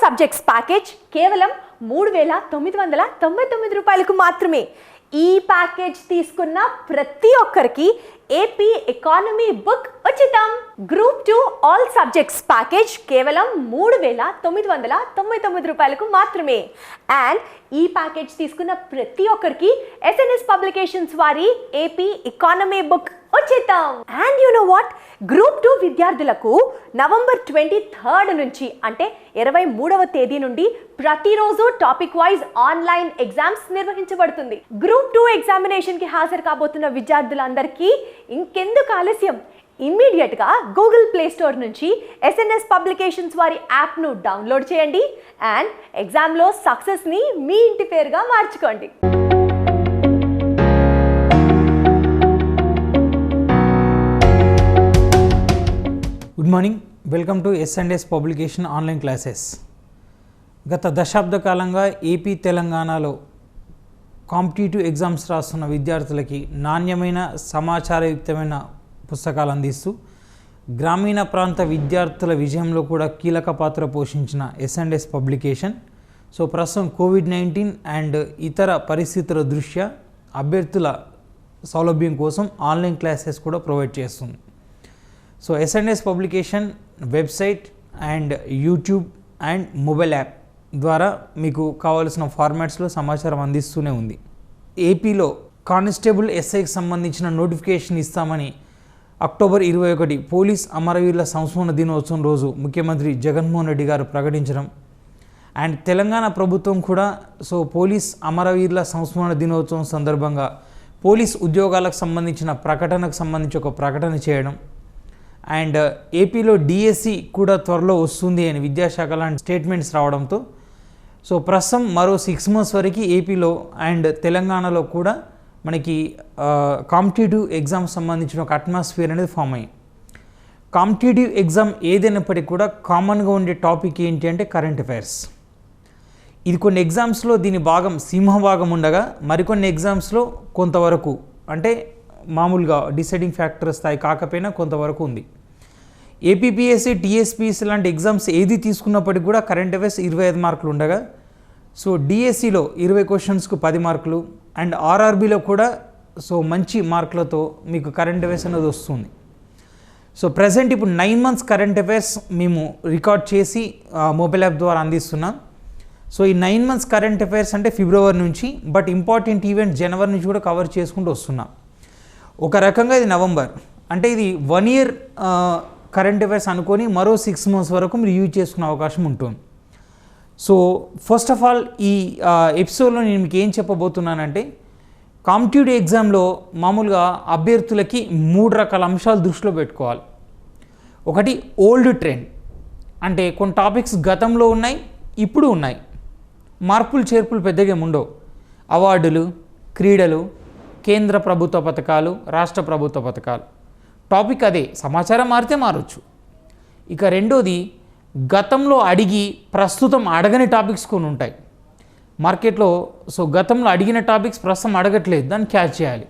Subjects package కేవలం 3,999 రూపాయలకు మాత్రమే. ఈ ప్యాకేజ్ తీసుకున్న ప్రతి ఒక్కరికి ఏపీ ఎకానమీ బుక్ ఉచితం. గ్రూప్ 2 ఆల్ సబ్జెక్ట్స్ ప్యాకేజ్ కేవలం 3,999 రూపాయలకు మాత్రమే. అండ్ ఈ ప్యాకేజ్ తీసుకున్న ప్రతి ఒక్కరికి ఎస్ఎన్ఎస్ పబ్లికేషన్స్ వారి ఏపీ ఎకానమీ బుక్ ఉచితం. And you know what, group 2 విద్యార్థులకు నవంబర్ 23 నుంచి అంటే 23వ తేదీ నుండి ప్రతిరోజు టాపిక్ వైజ్ ఆన్లైన్ ఎగ్జామ్స్ నిర్వహించబడుతుంది. గ్రూప్ 2 ఎగ్జామినేషన్ కి హాజరు కాబోతున్న విద్యార్థులందరికీ ఇంకెందుకు ఆలస్యం, ఇమ్మీడియట్గా గూగుల్ ప్లే స్టోర్ నుంచి ఎస్ఎన్ఎస్ పబ్లికేషన్స్ వారి యాప్ను డౌన్లోడ్ చేయండి అండ్ ఎగ్జామ్లో సక్సెస్ని మీ ఇంటి పేరుగా మార్చుకోండి. Good morning, welcome to SNS publication online classes. గత దశాబ్ద కాలంగా ఏపీ తెలంగాణలో కాంపిటేటివ్ ఎగ్జామ్స్ రాస్తున్న విద్యార్థులకి నాణ్యమైన సమాచారయుక్తమైన పుస్తకాలు అందిస్తూ గ్రామీణ ప్రాంత విద్యార్థుల విజయంలో కూడా కీలక పాత్ర పోషించిన ఎస్ఎన్ఎస్ పబ్లికేషన్ ప్రస్తుతం కోవిడ్-19 అండ్ ఇతర పరిస్థితుల దృష్ట్యా అభ్యర్థుల సౌలభ్యం కోసం ఆన్లైన్ క్లాసెస్ కూడా ప్రొవైడ్ చేస్తుంది. SNS publication website and YouTube and mobile app ద్వారా మీకు కావాల్సిన ఫార్మాట్స్లో సమాచారం అందిస్తూనే ఉంది. ఏపీలో కానిస్టేబుల్ ఎస్ఐకి సంబంధించిన నోటిఫికేషన్ ఇస్తామని అక్టోబర్ 21 పోలీస్ అమరవీరుల సంస్మరణ దినోత్సవం రోజు ముఖ్యమంత్రి జగన్మోహన్ రెడ్డి గారు ప్రకటించడం అండ్ తెలంగాణ ప్రభుత్వం కూడా పోలీస్ అమరవీరుల సంస్మరణ దినోత్సవం సందర్భంగా పోలీస్ ఉద్యోగాలకు సంబంధించిన ప్రకటనకు సంబంధించి ఒక ప్రకటన చేయడం అండ్ ఏపీలో డిఎస్సి కూడా త్వరలో వస్తుంది అని విద్యాశాఖ లాంటి స్టేట్మెంట్స్ రావడంతో ప్రస్తుతం మరో 6 months వరకు ఏపీలో అండ్ తెలంగాణలో కూడా మనకి కాంపిటేటివ్ ఎగ్జామ్ సంబంధించిన ఒక అట్మాస్ఫియర్ అనేది ఫామ్ అయ్యింది. కాంపిటేటివ్ ఎగ్జామ్ ఏదైనప్పటికీ కూడా కామన్గా ఉండే టాపిక్ ఏంటి అంటే కరెంట్ అఫైర్స్. ఇది కొన్ని ఎగ్జామ్స్లో దీని భాగం సింహభాగం ఉండగా మరికొన్ని ఎగ్జామ్స్లో కొంతవరకు అంటే మామూలుగా డిసైడింగ్ ఫ్యాక్టర్ స్థాయి కాకపోయినా కొంతవరకు ఉంది. ఏపీపీఎస్సీ టీఎస్పీఎస్సీ లాంటి ఎగ్జామ్స్ ఏది తీసుకున్నప్పటికీ కూడా కరెంట్ అఫైర్స్ 25 మార్కులు ఉండగా డిఎస్సిలో 20 క్వశ్చన్స్కు 10 మార్కులు అండ్ ఆర్ఆర్బీలో కూడా మంచి మార్కులతో మీకు కరెంట్ అఫైర్స్ అనేది వస్తుంది. ప్రజెంట్ ఇప్పుడు 9 months కరెంట్ అఫైర్స్ మేము రికార్డ్ చేసి మొబైల్ యాప్ ద్వారా అందిస్తున్నాం. ఈ 9 months కరెంట్ అఫైర్స్ అంటే ఫిబ్రవరి నుంచి, బట్ ఇంపార్టెంట్ ఈవెంట్ జనవరి నుంచి కూడా కవర్ చేసుకుంటూ వస్తున్నాం. ఒక రకంగా ఇది నవంబర్ అంటే ఇది 1 year కరెంట్ అఫైర్స్ అనుకొని మరో 6 months వరకు మీరు యూజ్ చేసుకునే అవకాశం ఉంటుంది. ఫస్ట్ ఆఫ్ ఆల్ ఈ ఎపిసోడ్లో నేను మీకు ఏం చెప్పబోతున్నానంటే కాంపిటేటివ్ ఎగ్జామ్లో మామూలుగా అభ్యర్థులకి 3 రకాల అంశాలు దృష్టిలో పెట్టుకోవాలి. ఒకటి ఓల్డ్ ట్రెండ్ అంటే కొన్ని టాపిక్స్ గతంలో ఉన్నాయి, ఇప్పుడు ఉన్నాయి, మార్పులు చేర్పులు పెద్దగా ఉండవు. అవార్డులు, క్రీడలు, కేంద్ర ప్రభుత్వ పథకాలు, రాష్ట్ర ప్రభుత్వ పథకాలు, టాపిక్ అదే, సమాచారం మారితే మారచ్చు. ఇక రెండోది గతంలో అడిగి ప్రస్తుతం అడగని టాపిక్స్ కొన్ని ఉంటాయి మార్కెట్లో. గతంలో అడిగిన టాపిక్స్ ప్రస్తుతం అడగట్లేదు, దాన్ని క్యాచ్ చేయాలి.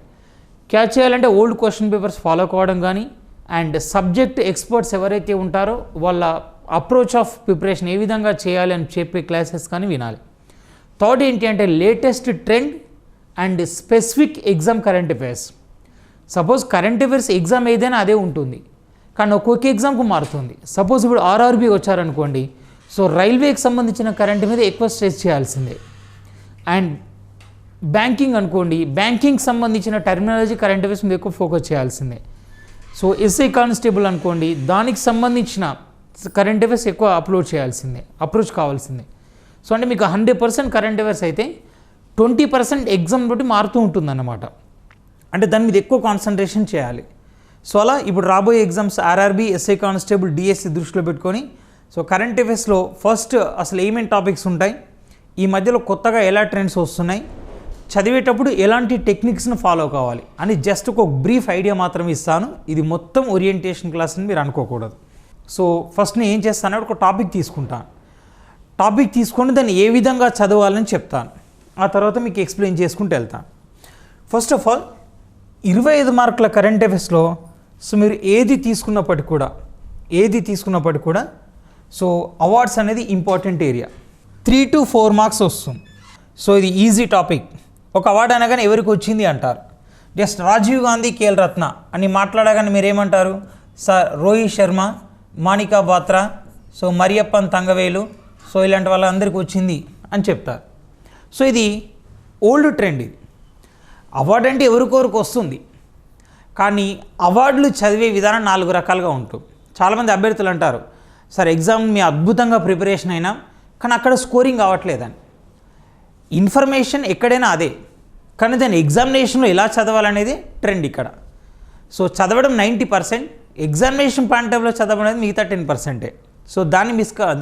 క్యాచ్ చేయాలంటే ఓల్డ్ క్వశ్చన్ పేపర్స్ ఫాలో కావడం కానీ అండ్ సబ్జెక్ట్ ఎక్స్పర్ట్స్ ఎవరైతే ఉంటారో వాళ్ళ అప్రోచ్ ఆఫ్ ప్రిపరేషన్ ఏ విధంగా చేయాలి అని చెప్పే క్లాసెస్ కానీ వినాలి. థర్డ్ ఏంటి అంటే latest trend and specific exam current affairs. Suppose current affairs exam ఏదైనా అదే ఉంటుంది కానీ ఒక్కొక్క ఎగ్జామ్కు మారుతుంది. సపోజ్ ఇప్పుడు ఆర్ఆర్బీ వచ్చారనుకోండి, రైల్వేకి సంబంధించిన కరెంట్ మీద ఎక్కువ స్ట్రెస్ చేయాల్సిందే. అండ్ బ్యాంకింగ్ అనుకోండి, బ్యాంకింగ్ సంబంధించిన టెర్మినాలజీ కరెంట్ అఫైర్స్ మీద ఎక్కువ ఫోకస్ చేయాల్సిందే. ఎస్ఐ కానిస్టేబుల్ అనుకోండి, దానికి సంబంధించిన కరెంట్ అఫైర్స్ ఎక్కువ అప్రోచ్ కావాల్సిందే. అంటే మీకు 100% కరెంట్ అఫైర్స్ అయితే 20% ఎగ్జామ్ బట్టి మారుతూ ఉంటుందన్నమాట. అంటే దాని మీద ఎక్కువ కాన్సన్ట్రేషన్ చేయాలి. అలా ఇప్పుడు రాబోయే exams RRB, SI constable, DSC దృష్టిలో పెట్టుకొని కరెంట్ అఫైర్స్లో ఫస్ట్ అసలు ఏమేమి టాపిక్స్ ఉంటాయి, ఈ మధ్యలో కొత్తగా ఎలా ట్రెండ్స్ వస్తున్నాయి, చదివేటప్పుడు ఎలాంటి టెక్నిక్స్ను ఫాలో కావాలి అని జస్ట్ ఒక బ్రీఫ్ ఐడియా మాత్రం ఇస్తాను. ఇది మొత్తం ఓరియంటేషన్ క్లాస్ అని మీరు అనుకోకూడదు. ఫస్ట్ నేను ఏం చేస్తానంటే ఒక టాపిక్ తీసుకుంటాను. టాపిక్ తీసుకొని దాన్ని ఏ విధంగా చదవాలని చెప్తాను, ఆ తర్వాత మీకు ఎక్స్ప్లెయిన్ చేసుకుంటూ వెళ్తాను. ఫస్ట్ ఆఫ్ ఆల్ 25 మార్కుల కరెంట్ అఫైర్స్లో మీరు ఏది తీసుకున్నప్పటికీ కూడా సో అవార్డ్స్ అనేది ఇంపార్టెంట్ ఏరియా. 3 to 4 మార్క్స్ వస్తుంది. సో ఇది ఈజీ టాపిక్. ఒక అవార్డు అనగానే ఎవరికి వచ్చింది అంటారు. జస్ట్ రాజీవ్ గాంధీ ఖేల్ రత్న అని మాట్లాడగానే మీరేమంటారు? Sir Rohit Sharma, Manika Batra, so Mariyappan Thangavelu, so ఇలాంటి వాళ్ళందరికీ వచ్చింది అని చెప్తారు. సో ఇది ఓల్డ్ ట్రెండ్. ఇది అవార్డు అంటే ఎవరికొరకు వస్తుంది, కానీ అవార్డులు చదివే విధానం 4 రకాలుగా ఉంటుంది. చాలామంది అభ్యర్థులు అంటారు, సార్ ఎగ్జామ్ మీ అద్భుతంగా ప్రిపరేషన్ అయినా కానీ అక్కడ స్కోరింగ్ అవ్వట్లేదని. ఇన్ఫర్మేషన్ ఎక్కడైనా అదే, కానీ దాన్ని ఎగ్జామినేషన్లో ఎలా చదవాలనేది ట్రెండ్ ఇక్కడ. సో చదవడం 90%, ఎగ్జామినేషన్ పాయింట్ ఆఫ్లో చదవడం అనేది మిగతా 10%. సో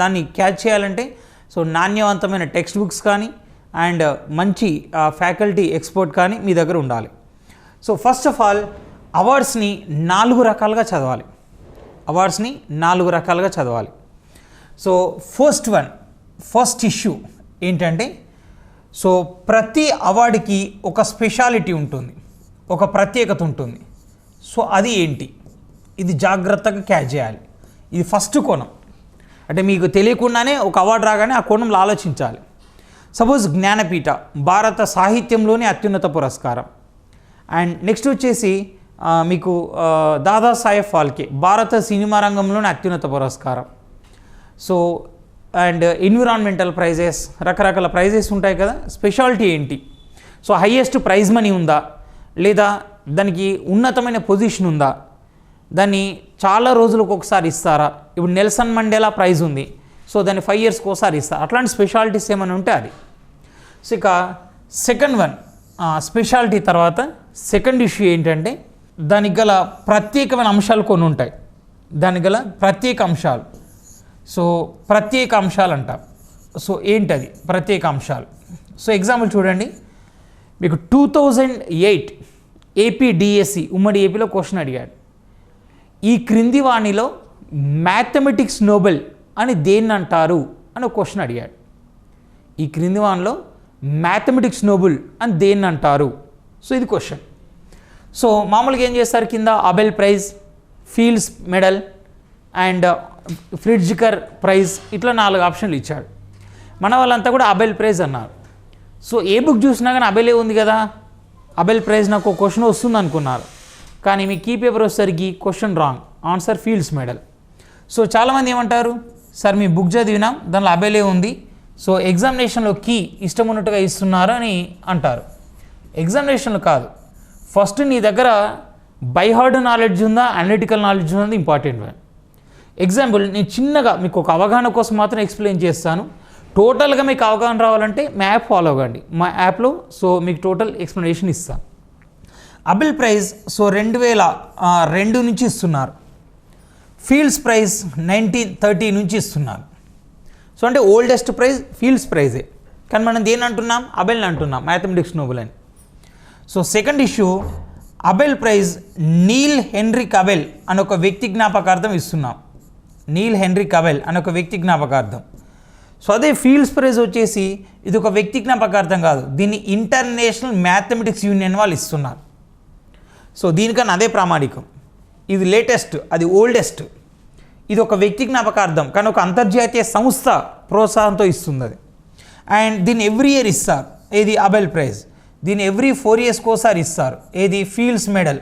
దాన్ని క్యాచ్ చేయాలంటే సో నాణ్యవంతమైన టెక్స్ట్ బుక్స్ కానీ అండ్ మంచి ఫ్యాకల్టీ ఎక్స్పర్ట్ కానీ మీ దగ్గర ఉండాలి. సో ఫస్ట్ ఆఫ్ ఆల్ అవార్డ్స్ని 4 రకాలుగా చదవాలి. అవార్డ్స్ని 4 రకాలుగా చదవాలి. సో ఫస్ట్ ఇష్యూ ఏంటంటే, సో ప్రతి అవార్డుకి ఒక స్పెషాలిటీ ఉంటుంది, ఒక ప్రత్యేకత ఉంటుంది. సో అది ఏంటి, ఇది జాగ్రత్తగా క్యాచ్ చేయాలి. ఇది ఫస్ట్ కోణం. అంటే మీకు తెలియకుండానే ఒక అవార్డు రాగానే ఆ కోణంలో ఆలోచించాలి. సపోజ్ జ్ఞానపీఠ భారత సాహిత్యంలోని అత్యున్నత పురస్కారం. అండ్ నెక్స్ట్ వచ్చేసి మీకు దాదాసాహెబ్ ఫాల్కే భారత సినిమా రంగంలోని అత్యున్నత పురస్కారం. సో అండ్ ఎన్విరాన్మెంటల్ ప్రైజెస్, రకరకాల ప్రైజెస్ ఉంటాయి కదా. స్పెషాలిటీ ఏంటి, సో హయ్యెస్ట్ ప్రైజ్ మనీ ఉందా, లేదా దానికి ఉన్నతమైన పొజిషన్ ఉందా, దాన్ని చాలా రోజులకు ఒకసారి ఇస్తారా. ఇప్పుడు నెల్సన్ మండేలా ప్రైజ్ ఉంది, సో దాన్ని 5 yearsకి ఒకసారి ఇస్తారు. అట్లాంటి స్పెషాలిటీస్ ఏమైనా ఉంటే అది. సో ఇక సెకండ్ స్పెషాలిటీ తర్వాత సెకండ్ ఇష్యూ ఏంటంటే, దానికి గల ప్రత్యేకమైన అంశాలు కొన్ని ఉంటాయి. దానికి గల ప్రత్యేక అంశాలు, సో ప్రత్యేక అంశాలు అంటాం. సో ఏంటది ప్రత్యేక అంశాలు? సో ఎగ్జాంపుల్ చూడండి, మీకు 2008 ఏపీ డిఎస్సి ఉమ్మడి ఏపీలో క్వశ్చన్ అడిగాడు. ఈ క్రింది వాణిలో మ్యాథమెటిక్స్ నోబెల్ అని దేన్ని అంటారు అని ఒక క్వశ్చన్ అడిగాడు. ఈ క్రింది వాణిలో మ్యాథమెటిక్స్ నోబెల్ అని దేన్ని అంటారు. సో ఇది క్వశ్చన్. సో మామూలుగా ఏం చేస్తారు, కింద Abel Prize, Fields Medal and ఫ్రిడ్జికర్ ప్రైజ్, ఇట్లా 4 ఆప్షన్లు ఇచ్చాడు. మన వాళ్ళంతా కూడా అబెల్ ప్రైజ్ అన్నారు. సో ఏ బుక్ చూసినా కానీ అబెలే ఉంది కదా, అబెల్ ప్రైజ్ నాకు ఒక క్వశ్చన్ వస్తుంది అనుకున్నారు. కానీ మీ కీ పేపర్ వచ్చేసరికి question wrong, answer fields medal. So చాలామంది ఏమంటారు, సార్ మీ బుక్ చదివినాం దానిలో అబెలే ఉంది, సో ఎగ్జామినేషన్లో కీ ఇష్టం ఉన్నట్టుగా ఇస్తున్నారు అని అంటారు. ఎగ్జామినేషన్లో కాదు, ఫస్ట్ నీ దగ్గర బై హార్డ్ నాలెడ్జ్ ఉందా, అనలిటికల్ నాలెడ్జ్ ఉందా ఇంపార్టెంట్. ఎగ్జాంపుల్ నేను చిన్నగా మీకు ఒక అవగాహన కోసం మాత్రం ఎక్స్ప్లెయిన్ చేస్తాను. టోటల్గా మీకు అవగాహన రావాలంటే మా యాప్ ఫాలో అవ్వండి. మా యాప్లో సో మీకు టోటల్ ఎక్స్ప్లెనేషన్ ఇస్తాను. అబెల్ ప్రైజ్ సో 2002 నుంచి ఇస్తున్నారు. ఫీల్డ్స్ ప్రైజ్ 1930 నుంచి ఇస్తున్నారు. సో అంటే ఓల్డెస్ట్ ప్రైజ్ ఫీల్డ్స్ ప్రైజే, కానీ మనం దేని అంటున్నాం, అబెల్ని అంటున్నాం, మ్యాథమెటిక్స్ నోబెల్ అని. So second issue, Abel prize Niels Henrik Abel అని ఒక వ్యక్తి జ్ఞాపకార్థం ఇస్తున్నాం. నీల్ హెన్రిక్ అబెల్ అని ఒక వ్యక్తి జ్ఞాపకార్థం. సో అదే ఫీల్డ్స్ ప్రైజ్ వచ్చేసి ఇది ఒక వ్యక్తి జ్ఞాపకార్థం కాదు, దీన్ని ఇంటర్నేషనల్ మ్యాథమెటిక్స్ యూనియన్ వాళ్ళు ఇస్తున్నారు. సో దీనికన్నా అదే ప్రామాణికం. ఇది లేటెస్ట్, అది ఓల్డెస్ట్. ఇది ఒక వ్యక్తి జ్ఞాపకార్థం, కానీ ఒక అంతర్జాతీయ సంస్థ ప్రోత్సాహంతో ఇస్తుంది అది. అండ్ దీన్ని ఎవ్రీ ఇయర్ ఇస్తారు, ఏది అబెల్ ప్రైజ్. దీన్ని ఎవ్రీ 4 yearsకి ఒకసారి ఇస్తారు, ఏది ఫీల్డ్స్ మెడల్.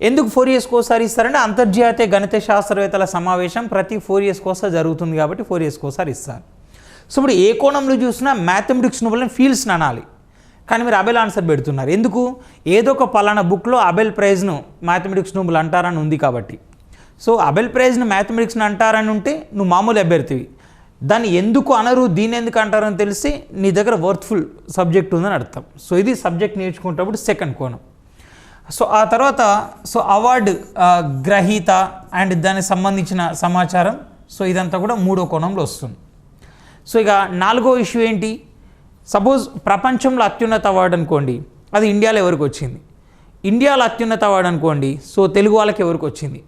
ఎందుకు 4 yearsకి ఒకసారి ఇస్తారంటే అంతర్జాతీయ గణిత శాస్త్రవేత్తల సమావేశం ప్రతి 4 yearsకి ఒకసారి జరుగుతుంది కాబట్టి 4 yearsకి ఒకసారి ఇస్తారు. సో ఇప్పుడు ఏ కోణంలో చూసినా మ్యాథమెటిక్స్ నోబెల్ ఫీల్డ్స్ని అనాలి, కానీ మీరు అబెల్ ఆన్సర్ పెడుతున్నారు. ఎందుకు, ఏదో ఒక పలానా బుక్లో అబెల్ ప్రైజ్ను మ్యాథమెటిక్స్ నోబెల్ అంటారని ఉంది కాబట్టి. సో అబెల్ ప్రైజ్ను మ్యాథమెటిక్స్ని అంటారని ఉంటే నువ్వు మామూలు అభ్యర్థివి. దాన్ని ఎందుకు అనరు, దీన్ని ఎందుకు అంటారని తెలిసి నీ దగ్గర వర్త్ఫుల్ సబ్జెక్ట్ ఉందని అర్థం. సో ఇది సబ్జెక్ట్ నేర్చుకునేటప్పుడు సెకండ్ కోణం. సో ఆ తర్వాత సో అవార్డు గ్రహీత అండ్ దానికి సంబంధించిన సమాచారం, సో ఇదంతా కూడా 3వ కోణంలో వస్తుంది. సో ఇక 4వ ఇష్యూ ఏంటి, సపోజ్ ప్రపంచంలో అత్యున్నత అవార్డు అనుకోండి, అది ఇండియాలో ఎవరికి వచ్చింది. ఇండియాలో అత్యున్నత అవార్డు అనుకోండి, సో తెలుగు వాళ్ళకి ఎవరికి వచ్చింది.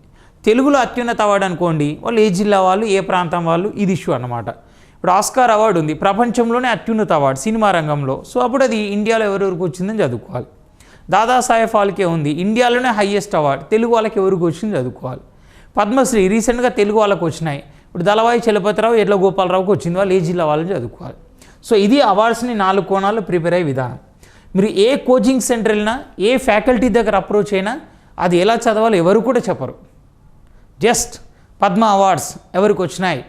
తెలుగులో అత్యున్నత అవార్డు అనుకోండి, వాళ్ళు ఏ జిల్లా వాళ్ళు, ఏ ప్రాంతం వాళ్ళు, ఇది ఇష్యూ అన్నమాట. ఇప్పుడు ఆస్కార్ అవార్డు ఉంది, ప్రపంచంలోనే అత్యున్నత అవార్డు సినిమా రంగంలో, సో అప్పుడు అది ఇండియాలో ఎవరెవరికి వచ్చిందని చదువుకోవాలి. దాదాసాహెబ్ ఫాల్కే ఉంది, ఇండియాలోనే హయ్యెస్ట్ అవార్డు, తెలుగు వాళ్ళకి ఎవరికి వచ్చింది చదువుకోవాలి. పద్మశ్రీ రీసెంట్గా తెలుగు వాళ్ళకి వచ్చినాయి, ఇప్పుడు దళవాయి చలపతిరావు ఎడ్ల గోపాలరావుకి వచ్చింది, వాళ్ళు ఏ జిల్లా వాళ్ళని చదువుకోవాలి. సో ఇది అవార్డ్స్ని 4 కోణాల్లో ప్రిపేర్ అయ్యే విధానం. మీరు ఏ కోచింగ్ సెంటర్ వెళ్ళినా, ఏ ఫ్యాకల్టీ దగ్గర అప్రోచ్ అయినా అది ఎలా చదవాలో ఎవరు కూడా చెప్పరు. జస్ట్ పద్మ అవార్డ్స్ ఎవరికి వచ్చినాయి,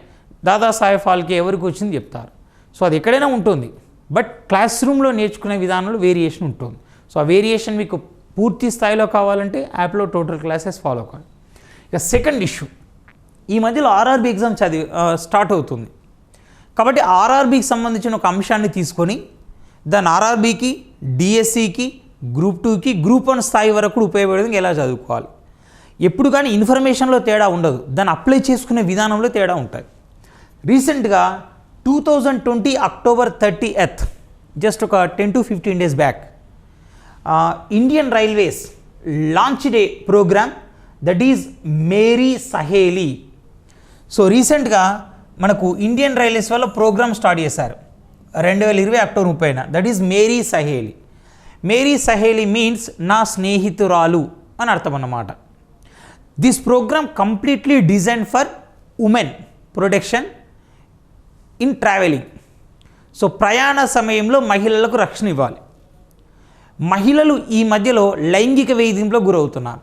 దాదాసాహెబ్ ఫాల్కే ఎవరికి వచ్చింది చెప్తారు. సో అది ఎక్కడైనా ఉంటుంది, బట్ క్లాస్ రూమ్లో నేర్చుకునే విధానంలో వేరియేషన్ ఉంటుంది. సో ఆ వేరియేషన్ మీకు పూర్తి స్థాయిలో కావాలంటే యాప్లో టోటల్ క్లాసెస్ ఫాలో కావాలి. ఇక సెకండ్ ఇష్యూ, ఈ మధ్యలో ఆర్ఆర్బీ ఎగ్జామ్ స్టార్ట్ అవుతుంది కాబట్టి ఆర్ఆర్బీకి సంబంధించిన ఒక అంశాన్ని తీసుకొని దాని ఆర్ఆర్బీకి, డిఎస్సికి, గ్రూప్ 2కి, గ్రూప్ 1 స్థాయి వరకు కూడా ఉపయోగపడేది ఎలా చదువుకోవాలి. ఎప్పుడు కానీ ఇన్ఫర్మేషన్లో తేడా ఉండదు, దాన్ని అప్లై చేసుకునే విధానంలో తేడా ఉంటుంది. రీసెంట్గా 2020 అక్టోబర్ 30th, జస్ట్ ఒక 10 to 15 days back, Indian Railways launched programme that is Meri Saheli. So రీసెంట్గా మనకు ఇండియన్ రైల్వేస్ వల్ల ప్రోగ్రామ్ స్టార్ట్ చేశారు 2020 అక్టోబర్ 30న. That is Meri Saheli. Meri Saheli means నా స్నేహితురాలు అని అర్థం అన్నమాట. This programme completely design for women protection in travelling. So ప్రయాణ సమయంలో మహిళలకు రక్షణ ఇవ్వాలి. మహిళలు ఈ మధ్యలో లైంగిక వేధింపులకు గురవుతున్నారు.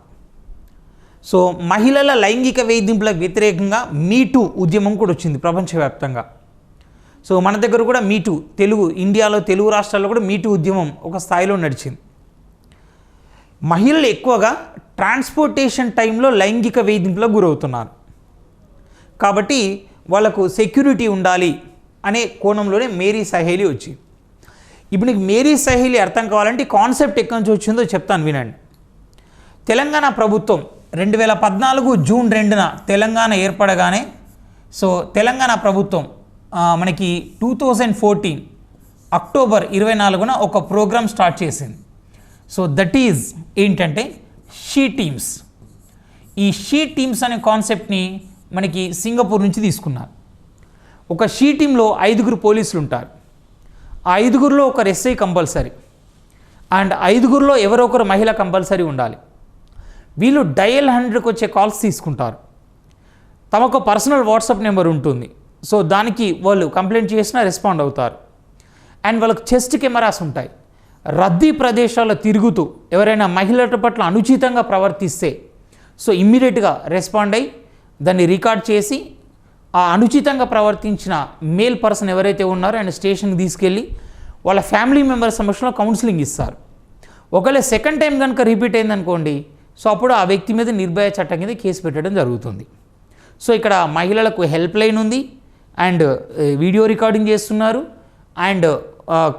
సో మహిళల లైంగిక వేధింపులకు వ్యతిరేకంగా మీటూ ఉద్యమం కూడా వచ్చింది ప్రపంచవ్యాప్తంగా. సో మన దగ్గర కూడా మీటూ, ఇండియాలో తెలుగు రాష్ట్రాల్లో కూడా మీటూ ఉద్యమం ఒక స్థాయిలో నడిచింది. మహిళలు ఎక్కువగా ట్రాన్స్పోర్టేషన్ టైంలో లైంగిక వేధింపులకు గురవుతున్నారు కాబట్టి వాళ్ళకు సెక్యూరిటీ ఉండాలి అనే కోణంలోనే మేరీ సహేలీ వచ్చింది. ఇప్పుడు నీకు మేరీ సహేలీ అర్థం కావాలంటే కాన్సెప్ట్ ఎక్కడి నుంచి వచ్చిందో చెప్తాను వినండి. తెలంగాణ ప్రభుత్వం 2014 జూన్ 2న తెలంగాణ ఏర్పడగానే, సో తెలంగాణ ప్రభుత్వం మనకి 2014 అక్టోబర్ 24న ఒక ప్రోగ్రామ్ స్టార్ట్ చేసింది. సో దట్ ఈజ్ ఏంటంటే షీ టీమ్స్. ఈ షీ టీమ్స్ అనే కాన్సెప్ట్ని మనకి సింగపూర్ నుంచి తీసుకున్నారు. ఒక షీ టీంలో 5 పోలీసులు ఉంటారు. ఆ 5లో ఒకరు ఎస్ఐ కంపల్సరీ అండ్ 5లో ఎవరో ఒకరు మహిళ కంపల్సరీ ఉండాలి. వీళ్ళు డయల్ 100కి వచ్చే కాల్స్ తీసుకుంటారు. తమకు పర్సనల్ వాట్సాప్ నెంబర్ ఉంటుంది. సో దానికి వాళ్ళు కంప్లైంట్ చేసినా రెస్పాండ్ అవుతారు. అండ్ వాళ్ళకి చెస్ట్ కెమెరాస్ ఉంటాయి. రద్దీ ప్రదేశాల్లో తిరుగుతూ ఎవరైనా మహిళల పట్ల అనుచితంగా ప్రవర్తిస్తే సో ఇమ్మీడియట్గా రెస్పాండ్ అయ్యి దాన్ని రికార్డ్ చేసి ఆ అనుచితంగా ప్రవర్తించిన మేల్ పర్సన్ ఎవరైతే ఉన్నారో ఆయన స్టేషన్కి తీసుకెళ్ళి వాళ్ళ ఫ్యామిలీ మెంబర్స్ సమక్షంలో కౌన్సిలింగ్ ఇస్తారు. ఒకవేళ సెకండ్ టైం కనుక రిపీట్ అయిందనుకోండి, సో అప్పుడు ఆ వ్యక్తి మీద నిర్భయ చట్టం కింద కేసు పెట్టడం జరుగుతుంది. సో ఇక్కడ మహిళలకు హెల్ప్ లైన్ ఉంది అండ్ వీడియో రికార్డింగ్ చేస్తున్నారు అండ్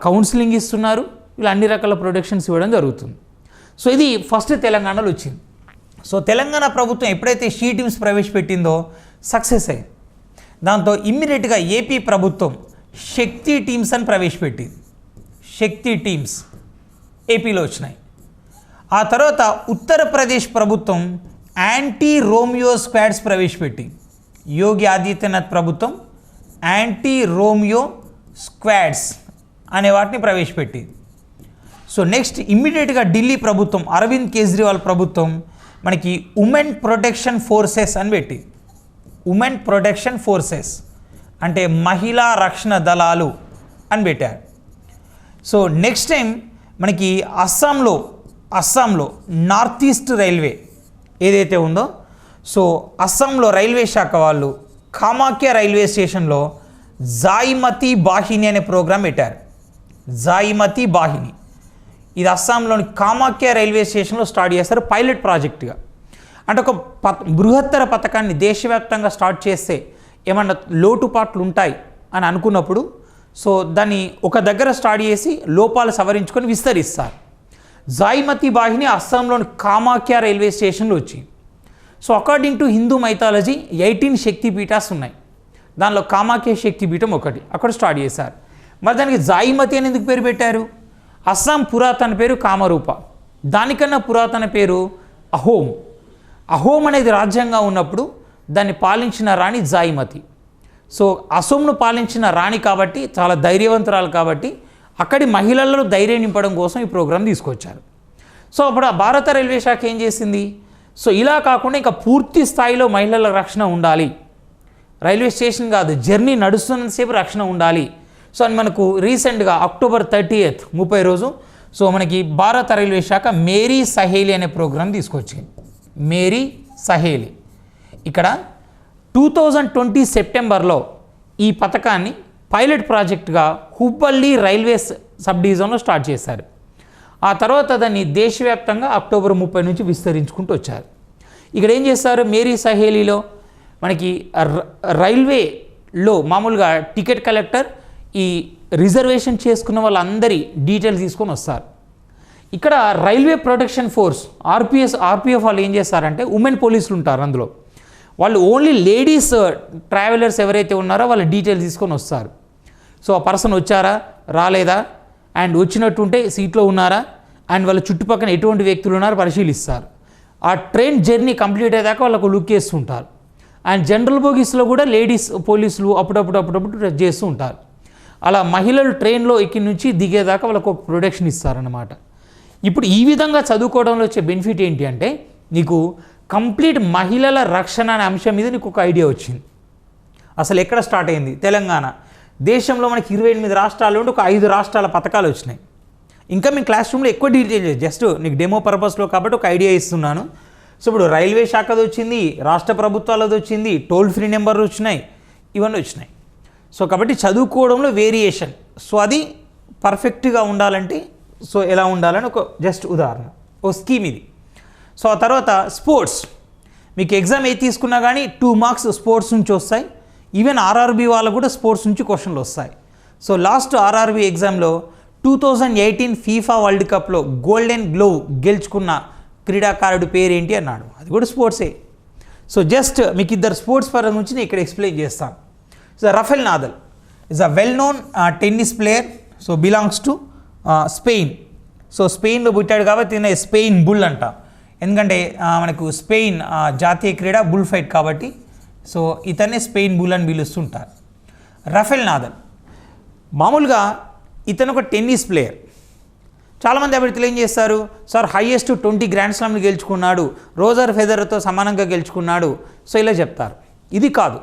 కౌన్సిలింగ్ ఇస్తున్నారు. ఇలా అన్ని రకాల ప్రొటెక్షన్స్ ఇవ్వడం జరుగుతుంది. సో ఇది ఫస్ట్ తెలంగాణలో వచ్చింది. సో తెలంగాణ ప్రభుత్వం ఎప్పుడైతే షీ టీమ్స్ ప్రవేశపెట్టిందో సక్సెస్ అయింది. దాంతో ఇమ్మీడియట్గా ఏపీ ప్రభుత్వం శక్తి టీమ్స్ అని ప్రవేశపెట్టింది. శక్తి టీమ్స్ ఏపీలో వచ్చినాయి. ఆ తర్వాత ఉత్తరప్రదేశ్ ప్రభుత్వం యాంటీ రోమియో స్క్వాడ్స్ ప్రవేశపెట్టింది. యోగి ఆదిత్యనాథ్ ప్రభుత్వం యాంటీ రోమియో స్క్వాడ్స్ అనే వాటిని ప్రవేశపెట్టింది. సో నెక్స్ట్ ఇమ్మీడియట్గా ఢిల్లీ ప్రభుత్వం, అరవింద్ కేజ్రీవాల్ ప్రభుత్వం మనకి ఉమెన్ ప్రొటెక్షన్ ఫోర్సెస్ అని పెట్టింది. ఉమెన్ ప్రొటెక్షన్ ఫోర్సెస్ అంటే మహిళా రక్షణ దళాలు అని పెట్టారు. సో నెక్స్ట్ టైం మనకి అస్సాంలో నార్త్ ఈస్ట్ రైల్వే ఏదైతే ఉందో, సో అస్సాంలో రైల్వే శాఖ వాళ్ళు కామాఖ్య రైల్వే స్టేషన్లో జాయిమతి బాహిని అనే ప్రోగ్రాం పెట్టారు. జాయిమతి బాహిని ఇది అస్సాంలోని కామాఖ్య రైల్వే స్టేషన్లో స్టార్ట్ చేస్తారు పైలట్ ప్రాజెక్టుగా. అంటే ఒక బృహత్తర పథకాన్ని దేశవ్యాప్తంగా స్టార్ట్ చేస్తే ఏమన్నా లోటుపాట్లు ఉంటాయి అని అనుకున్నప్పుడు సో దాన్ని ఒక దగ్గర స్టార్ట్ చేసి లోపాలు సవరించుకొని విస్తరిస్తారు. జాయిమతి బాహిని అస్సాంలోని కామాఖ్య రైల్వే స్టేషన్లో వచ్చింది. So according to Hindu mythology 18 శక్తిపీఠాస్ ఉన్నాయి. దానిలో కామాఖ్య శక్తిపీఠం ఒకటి, అక్కడ స్టార్ట్ చేశారు. మరి దానికి జాయిమతి అని ఎందుకు పేరు పెట్టారు? అస్సాం పురాతన పేరు కామరూప, దానికన్నా పురాతన పేరు అహోమ్. అహోమ్ అనేది రాజ్యంగా ఉన్నప్పుడు దాన్ని పాలించిన రాణి జాయిమతి. సో అసోంను పాలించిన రాణి కాబట్టి చాలా ధైర్యవంతురాలు కాబట్టి అక్కడి మహిళల్లో ధైర్యం నింపడం కోసం ఈ ప్రోగ్రాం తీసుకొచ్చారు. సో అప్పుడు ఆ భారత రైల్వే శాఖ ఏం చేసింది, సో ఇలా కాకుండా ఇంకా పూర్తి స్థాయిలో మహిళల రక్షణ ఉండాలి, రైల్వే స్టేషన్ కాదు, జర్నీ నడుస్తున్నంతసేపు రక్షణ ఉండాలి. సో అని మనకు రీసెంట్గా October 30th 30 రోజు సో మనకి భారత రైల్వే శాఖ మేరీ సహేలి అనే ప్రోగ్రాం తీసుకొచ్చింది. మేరీ సహేలి ఇక్కడ 2020 సెప్టెంబర్లో ఈ పథకాన్ని పైలట్ ప్రాజెక్ట్గా హుబ్బళ్ళి రైల్వే సబ్ డివిజన్లో స్టార్ట్ చేశారు. ఆ తర్వాత దాన్ని దేశవ్యాప్తంగా October 30 నుంచి విస్తరించుకుంటూ వచ్చారు. ఇక్కడ ఏం చేస్తారు, మేరీ సహేలీలో మనకి రైల్వేలో మామూలుగా టికెట్ కలెక్టర్ ఈ రిజర్వేషన్ చేసుకున్న వాళ్ళందరి డీటెయిల్స్ తీసుకొని వస్తారు. ఇక్కడ రైల్వే ప్రొటెక్షన్ ఫోర్స్ ఆర్పిఎఫ్ వాళ్ళు ఏం చేస్తారంటే ఉమెన్ పోలీసులు ఉంటారు అందులో, వాళ్ళు ఓన్లీ లేడీస్ ట్రావెలర్స్ ఎవరైతే ఉన్నారో వాళ్ళ డీటెయిల్స్ తీసుకొని వస్తారు. సో ఆ పర్సన్ వచ్చారా రాలేదా అండ్ వచ్చినట్టుంటే సీట్లో ఉన్నారా అండ్ వాళ్ళ చుట్టుపక్కల ఎటువంటి వ్యక్తులు ఉన్నారో పరిశీలిస్తారు. ఆ ట్రైన్ జర్నీ కంప్లీట్ అయ్యేదాకా వాళ్ళకు లుక్ చేస్తుంటారు. అండ్ జనరల్ బోగీస్లో కూడా లేడీస్ పోలీసులు అప్పుడప్పుడు చేస్తూ ఉంటారు. అలా మహిళలు ట్రైన్లో ఎక్కి నుంచి దిగేదాకా వాళ్ళకు ఒక ప్రొటెక్షన్ ఇస్తారన్నమాట. ఇప్పుడు ఈ విధంగా చదువుకోవడంలో వచ్చే బెనిఫిట్ ఏంటి అంటే నీకు కంప్లీట్ మహిళల రక్షణ అనే అంశం మీద నీకు ఒక ఐడియా వచ్చింది. అసలు ఎక్కడ స్టార్ట్ అయింది, తెలంగాణ. దేశంలో మనకి 28 రాష్ట్రాల్లో ఉండి ఒక 5 రాష్ట్రాల పథకాలు వచ్చినాయి. ఇంకా మీ క్లాస్ రూమ్లో ఎక్కువ డీటెయిల్ జస్ట్ నీకు డెమో పర్పస్లో కాబట్టి ఒక ఐడియా ఇస్తున్నాను. సో ఇప్పుడు రైల్వే శాఖది వచ్చింది, రాష్ట్ర ప్రభుత్వాలది వచ్చింది, టోల్ ఫ్రీ నెంబర్ వచ్చినాయి, ఇవన్నీ వచ్చినాయి. సో కాబట్టి చదువుకోవడంలో వేరియేషన్. సో అది పర్ఫెక్ట్గా ఉండాలంటే సో ఎలా ఉండాలని ఒక జస్ట్ ఉదాహరణ, ఓ స్కీమ్ ఇది. సో ఆ తర్వాత స్పోర్ట్స్, మీకు ఎగ్జామ్ ఏది తీసుకున్నా కానీ 2 మార్క్స్ స్పోర్ట్స్ నుంచి వస్తాయి. ఈవెన్ ఆర్ఆర్బీ వాళ్ళకు కూడా స్పోర్ట్స్ నుంచి క్వశ్చన్లు వస్తాయి. సో లాస్ట్ ఆర్ఆర్బీ ఎగ్జామ్లో 2018 ఫీఫా వరల్డ్ కప్లో గోల్డెన్ గ్లోవ్ గెలుచుకున్న క్రీడాకారుడి పేరేంటి అన్నాడు, అది కూడా స్పోర్ట్సే. సో జస్ట్ మీకు ఇద్దరు స్పోర్ట్స్ పరం నుంచి నేను ఇక్కడ ఎక్స్ప్లెయిన్ చేస్తాను. So Rafael Nadal is a well known tennis player. So belongs to Spain. So స్పెయిన్లో పుట్టాడు కాబట్టి ఈయన స్పెయిన్ బుల్ అంట, ఎందుకంటే మనకు స్పెయిన్ జాతీయ క్రీడ బుల్ ఫైట్ కాబట్టి సో ఇతనే స్పెయిన్ బుల్ అని పిలుస్తుంటారు. రఫెల్ నాదల్ మామూలుగా ఇతను ఒక టెన్నిస్ ప్లేయర్. చాలామంది అభ్యర్థులు ఏం చేస్తారు, సార్ హైయెస్ట్ 20 గ్రాండ్ స్లామ్లు గెలుచుకున్నాడు, రోజర్ ఫెదరర్తో సమానంగా గెలుచుకున్నాడు, సో ఇలా చెప్తారు. ఇది కాదు,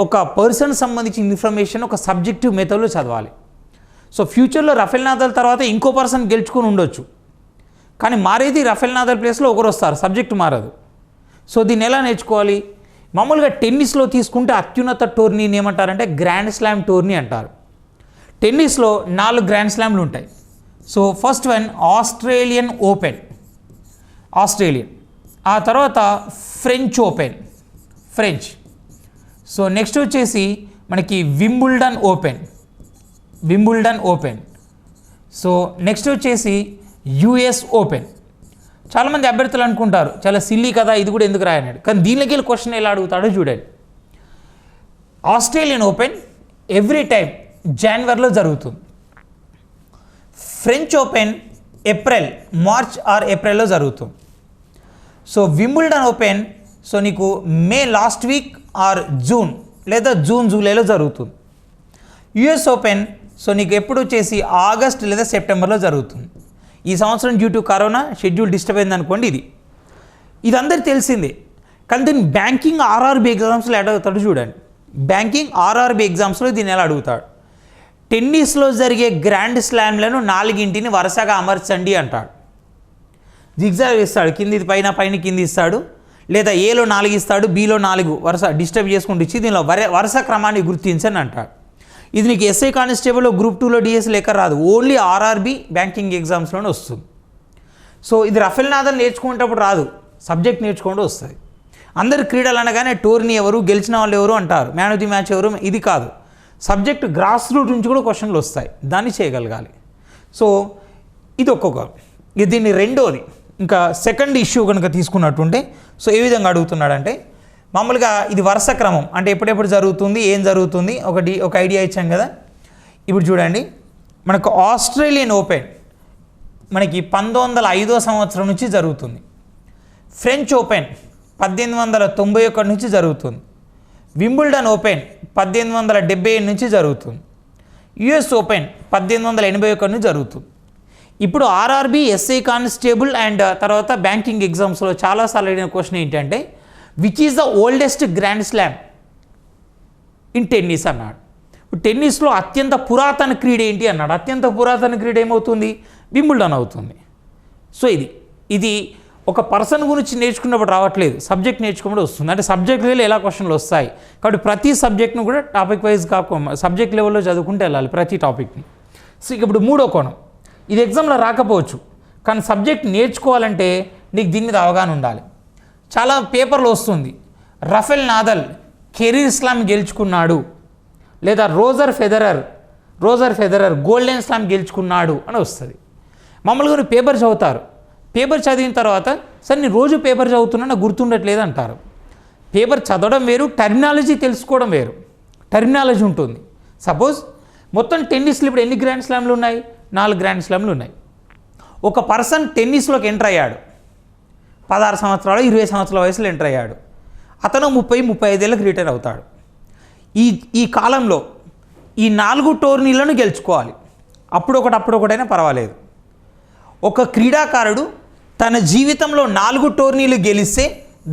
ఒక పర్సన్ సంబంధించిన ఇన్ఫర్మేషన్ ఒక సబ్జెక్టివ్ మెథడ్లో చదవాలి. సో ఫ్యూచర్లో రఫెల్ నాదల్ తర్వాత ఇంకో పర్సన్ గెలుచుకొని ఉండొచ్చు, కానీ మారేది రఫెల్ నాదల్ ప్లేస్లో ఒకరు వస్తారు, సబ్జెక్టు మారదు. సో దీన్ని ఎలా నేర్చుకోవాలి, మామూలుగా టెన్నిస్లో తీసుకుంటే అత్యున్నత టోర్నీని ఏమంటారంటే గ్రాండ్ స్లామ్ టోర్నీ అంటారు. టెన్నిస్లో 4 గ్రాండ్ స్లామ్లు ఉంటాయి. So first one Australian open, Australian. ఆ తర్వాత French open, French. So next వచ్చేసి మనకి Wimbledon open, Wimbledon open. So next వచ్చేసి యుఎస్ ఓపెన్. చాలామంది అభ్యర్థులు అనుకుంటారు చాలా సిల్లీ కదా ఇది కూడా ఎందుకు రాయన్నాడు, కానీ దీనిలోకి వెళ్ళి క్వశ్చన్ ఎలా అడుగుతాడో చూడండి. ఆస్ట్రేలియన్ ఓపెన్ ఎవ్రీ టైం జనవరిలో జరుగుతుంది. ఫ్రెంచ్ ఓపెన్ మార్చ్ ఆర్ ఏప్రిల్లో జరుగుతుంది. సో వింబుల్డన్ ఓపెన్ సో నీకు మే లాస్ట్ వీక్ ఆర్ జూన్ లేదా జూన్ జూలైలో జరుగుతుంది. యుఎస్ ఓపెన్ సో నీకు ఎప్పుడు వచ్చేసి ఆగస్ట్ లేదా సెప్టెంబర్లో జరుగుతుంది. ఈ సంవత్సరం due to corona schedule disturb అయింది అనుకోండి. ఇది అందరికీ తెలిసిందే, కానీ దీన్ని బ్యాంకింగ్ ఆర్ఆర్బీ ఎగ్జామ్స్లో ఎలా అడుగుతాడు చూడండి. బ్యాంకింగ్ ఆర్ఆర్బీ ఎగ్జామ్స్లో దీన్ని ఎలా అడుగుతాడు, టెన్నిస్లో జరిగే గ్రాండ్ స్లామ్లను 4 వరుసగా అమర్చండి అంటాడు. జిగ్జాగ్ ఇస్తాడు, కింది పైన పైన కింది ఇస్తాడు, లేదా ఏలో 4 ఇస్తాడు, బీలో 4 వరుస డిస్టర్బ్ చేసుకుంటూ ఇచ్చి దీనిలో వరుస క్రమాన్ని గుర్తించని అంటాడు. ఇది నీకు ఎస్ఐ కానిస్టేబుల్లో గ్రూప్ 2లో డిఎస్ లెక్క రాదు, ఓన్లీ ఆర్ఆర్బీ బ్యాంకింగ్ ఎగ్జామ్స్లోనే వస్తుంది. సో ఇది రఫెల్ నాదల్ నేర్చుకునేటప్పుడు రాదు, సబ్జెక్ట్ నేర్చుకుంటూ వస్తుంది. అందరు క్రీడలు అనగానే టోర్నీ ఎవరు, గెలిచిన వాళ్ళు ఎవరు అంటారు, మ్యాన్ ఆఫ్ ది మ్యాచ్ ఎవరు, ఇది కాదు. సబ్జెక్ట్ గ్రాస్ రూట్ నుంచి కూడా క్వశ్చన్లు వస్తాయి, దాన్ని చేయగలగాలి. సో ఇది ఇది దీన్ని రెండోది. ఇంకా సెకండ్ ఇష్యూ కనుక తీసుకున్నట్టుంటే సో ఏ విధంగా అడుగుతున్నాడంటే మామూలుగా ఇది వరుస క్రమం, అంటే ఎప్పుడెప్పుడు జరుగుతుంది ఏం జరుగుతుంది ఒక ఐడియా ఇచ్చాం కదా. ఇప్పుడు చూడండి, మనకు ఆస్ట్రేలియన్ ఓపెన్ మనకి 1905 సంవత్సరం నుంచి జరుగుతుంది. ఫ్రెంచ్ ఓపెన్ 1891 నుంచి జరుగుతుంది. వింబుల్డన్ ఓపెన్ 1877 నుంచి జరుగుతుంది. యుఎస్ ఓపెన్ 1881 నుంచి జరుగుతుంది. ఇప్పుడు ఆర్ఆర్బీ, ఎస్ఐ కానిస్టేబుల్ అండ్ తర్వాత బ్యాంకింగ్ ఎగ్జామ్స్లో చాలాసార్లు అడిగిన క్వశ్చన్ ఏంటంటే which is the oldest grand slam in tennis అన్నాడు. టెన్నిస్లో అత్యంత పురాతన క్రీడ ఏంటి అన్నాడు. అత్యంత పురాతన క్రీడ ఏమవుతుంది? వింబుల్డన్ అవుతుంది. సో ఇది ఒక పర్సన్ గురించి నేర్చుకున్నప్పుడు రావట్లేదు, సబ్జెక్ట్ నేర్చుకున్నప్పుడు వస్తుంది. అంటే సబ్జెక్ట్ లెవెల్ ఎలా క్వశ్చన్లు వస్తాయి కాబట్టి ప్రతి సబ్జెక్ట్ను కూడా టాపిక్ వైజ్ కాకుండా సబ్జెక్ట్ లెవెల్లో చదువుకుంటూ వెళ్ళాలి ప్రతి టాపిక్ని. సో ఇప్పుడు మూడో కోణం, ఇది ఎగ్జామ్లో రాకపోవచ్చు కానీ సబ్జెక్ట్ నేర్చుకోవాలంటే నీకు దీని మీద అవగాహన ఉండాలి. చాలా పేపర్లో వస్తుంది, రఫెల్ నాదల్ కెరీర్ స్లామ్ గెలుచుకున్నాడు, లేదా రోజర్ ఫెదరర్ గోల్డెన్ స్లామ్ గెలుచుకున్నాడు అని వస్తుంది. మామూలుగా మీరు పేపర్ చదువుతారు, పేపర్ చదివిన తర్వాత సరే నేను రోజు పేపర్ చదువుతున్నా నాకు గుర్తుండట్లేదు అంటారు. పేపర్ చదవడం వేరు, టెర్మినాలజీ తెలుసుకోవడం వేరు. టెర్మినాలజీ ఉంటుంది. సపోజ్ మొత్తం టెన్నిస్లో ఇప్పుడు ఎన్ని గ్రాండ్ స్లామ్లు ఉన్నాయి? 4 గ్రాండ్ స్లామ్లు ఉన్నాయి. ఒక పర్సన్ టెన్నిస్లోకి ఎంటర్ అయ్యాడు, 16 సంవత్సరాలు 20 సంవత్సరాల వయసులో ఎంటర్ అయ్యాడు. అతను 30-35 ఏళ్ళకి రిటైర్ అవుతాడు. ఈ కాలంలో ఈ 4 టోర్నీలను గెలుచుకోవాలి. అప్పుడొకటైనా పర్వాలేదు. ఒక క్రీడాకారుడు తన జీవితంలో 4 టోర్నీలు గెలిస్తే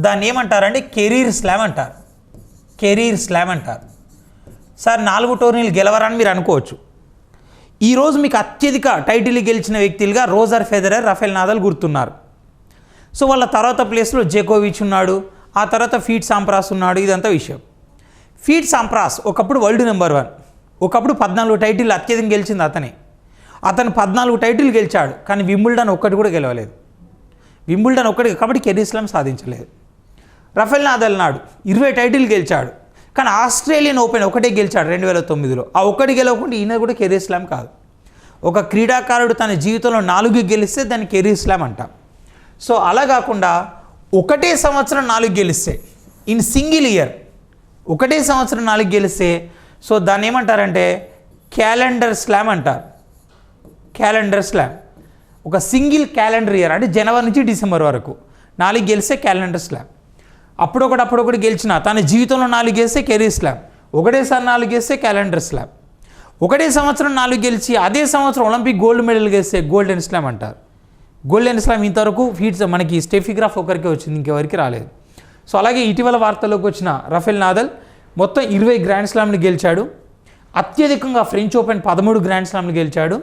దాన్ని ఏమంటారంటే కెరీర్ స్లామ్ అంటారు. సార్ 4 టోర్నీలు గెలవరని మీరు అనుకోవచ్చు. ఈరోజు మీకు అత్యధిక టైటిల్ గెలిచిన వ్యక్తులుగా రోజర్ ఫెదరర్, రఫెల్ నాదల్ గుర్తున్నారు. సో వాళ్ళ తర్వాత ప్లేస్లో జోకోవిచ్ ఉన్నాడు, ఆ తర్వాత ఫీట్ సాంప్రాస్ ఉన్నాడు. ఇదంతా విషయం. ఫీట్ సాంప్రాస్ ఒకప్పుడు వరల్డ్ నెంబర్ 1, ఒకప్పుడు 14 టైటిల్ అత్యధికంగా గెలిచింది అతనే. అతను 14 టైటిల్ గెలిచాడు కానీ వింబుల్డన్ ఒక్కటి కూడా గెలవలేదు. కాబట్టి కెరీర్ స్లామ్ సాధించలేదు. రఫెల్ నాదల్ నాడు 20 టైటిల్ గెలిచాడు కానీ ఆస్ట్రేలియన్ ఓపెన్ ఒకటే గెలిచాడు 2009లో. ఆ ఒక్కటి గెలవకుండా ఈయన కూడా కెరీర్ స్లామ్ కాదు. ఒక క్రీడాకారుడు తన జీవితంలో 4 గెలిస్తే దాన్ని కెరీర్ స్లామ్ అంటాం. సో అలా కాకుండా ఒకటే సంవత్సరం 4 గెలిస్తే ఇన్ సింగిల్ ఇయర్ ఒకటే సంవత్సరం 4 గెలిస్తే సో దాన్ని ఏమంటారంటే క్యాలెండర్ స్లామ్ అంటారు. ఒక సింగిల్ క్యాలెండర్ ఇయర్ అంటే జనవరి నుంచి డిసెంబర్ వరకు 4 గెలిస్తే క్యాలెండర్ స్లామ్. అప్పుడొకటి గెలిచిన తన జీవితంలో 4 గెలిస్తే కెరీర్ స్లామ్. ఒకటేసారి 4 గెలిస్తే క్యాలెండర్ స్లామ్. ఒకటే సంవత్సరం 4 గెలిచి అదే సంవత్సరం ఒలింపిక్ గోల్డ్ మెడల్ గెలిస్తే గోల్డెన్ స్లామ్ అంటారు. గోల్డెన్ స్లామ్ ఇంతవరకు ఫీట్స్ మనకి స్టెఫీ గ్రాఫ్ ఒకరికే వచ్చింది, ఇంకెవరికి రాలేదు. సో అలాగే ఇటీవల వార్తల్లోకి వచ్చిన రఫెల్ నాదల్ మొత్తం 20 గ్రాండ్ స్లామ్లు గెలిచాడు. అత్యధికంగా ఫ్రెంచ్ ఓపెన్ 13 గ్రాండ్ స్లామ్లు గెలిచాడు.